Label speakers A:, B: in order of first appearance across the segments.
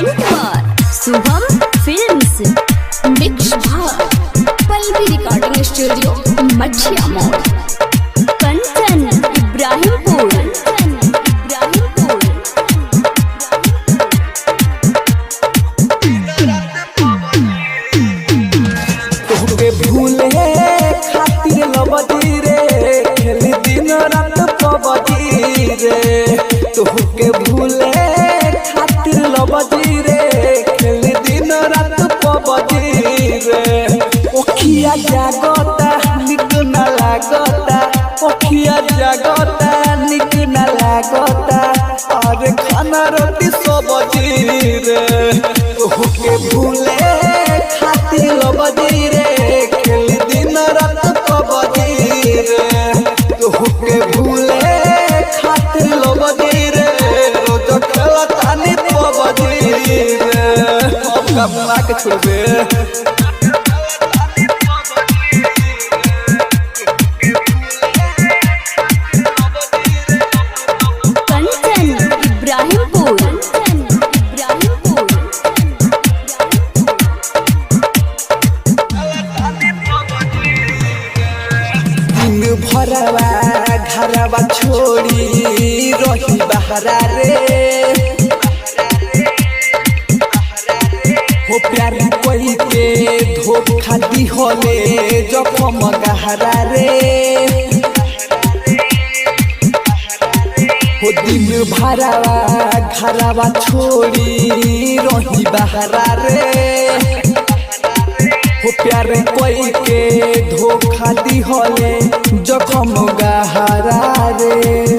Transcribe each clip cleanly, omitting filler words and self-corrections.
A: Present by Shubham films, mix by Pallavi recording studio Mathiya मोड़, कंचन इब्राहिमपुर।
B: तोहके भूले खातिर लबदी रे खेली दिन रात पबजी रे। तोहके भूले खातिर लबदी रे खेली दिन रात पबजी रे। ओखिया जागता निक न लागता, ओखिया जागता निक न लागता, अरे खाना रोटी सब्जी रे। तोहके भूले खातिर लबदी रे खेली दिन रात पबजी रे। तोहके भूले खातिर लबदी रे रोज खेलतानी पबजी रे। अब कबला के छोड़बे भरवा घरवा छोड़ी रही बहरा रे। हो प्यार कोई के धोखा दी होले जखम गहरा रे। हो दिन भरवा घरवा छोड़ी रही बहरा रे। हो प्यार कोई के धोखा दी होले जखम गहरा रे।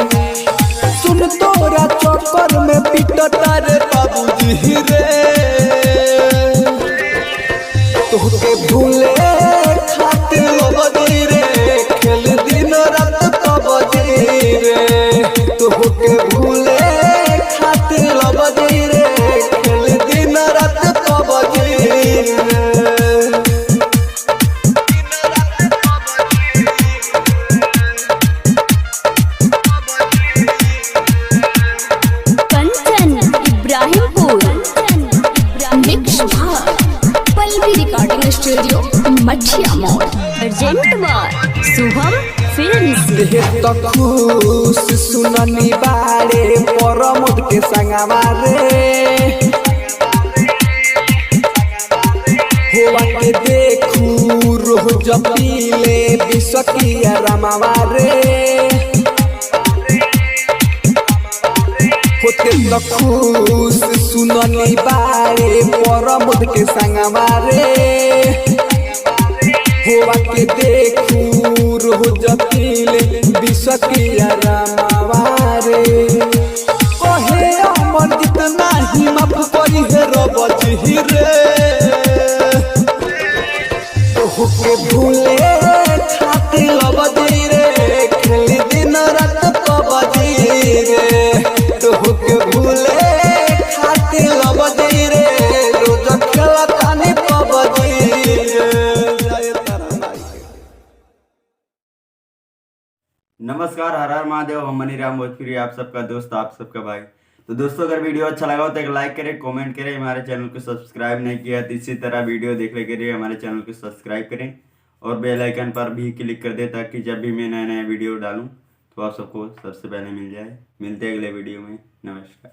B: सुन तोरा चक्कर में पिटता रे बाबूजी रे। तोहके भूले खातिर लबदी रे खेल दिन रात पबजी रे। तोहके भूले खातिर लबदी रे खेल दिन रात पबजी रे।
A: स्टूडियो मठिया मोड़, प्रेजेंट बाय शुभम फिल्म्स।
B: देह तो खुश सुननी बारे परमोद के संगवा रे। होवा के देखू रोज पीले बिसकिया रमावा रे। होते तो खुश सुननी बारे परमोद के संगवा रे। होवा के देखू रोज पीले बिसकिया रमावा रे। कहे अमर जितना ही माफ करी है रबजी रे। तोहके भूले खातिर लबदी रे खेली दिन रात पबजी रे। तोहके भूले खातिर लबदी रे रोज खेलतानी पबजी रे।
C: नमस्कार, हर हर महादेव। हम मनीराम भोजपुरी, आप सबका दोस्त, आप सबका भाई। तो दोस्तों, अगर वीडियो अच्छा लगा हो तो एक लाइक करें, कमेंट करें। हमारे चैनल को सब्सक्राइब नहीं किया तो इसी तरह वीडियो देखने के लिए हमारे चैनल को सब्सक्राइब करें और बेल आइकन पर भी क्लिक कर दें ताकि जब भी मैं नया नया वीडियो डालूं तो आप सबको सबसे पहले मिल जाए। मिलते हैं अगले वीडियो में। नमस्कार।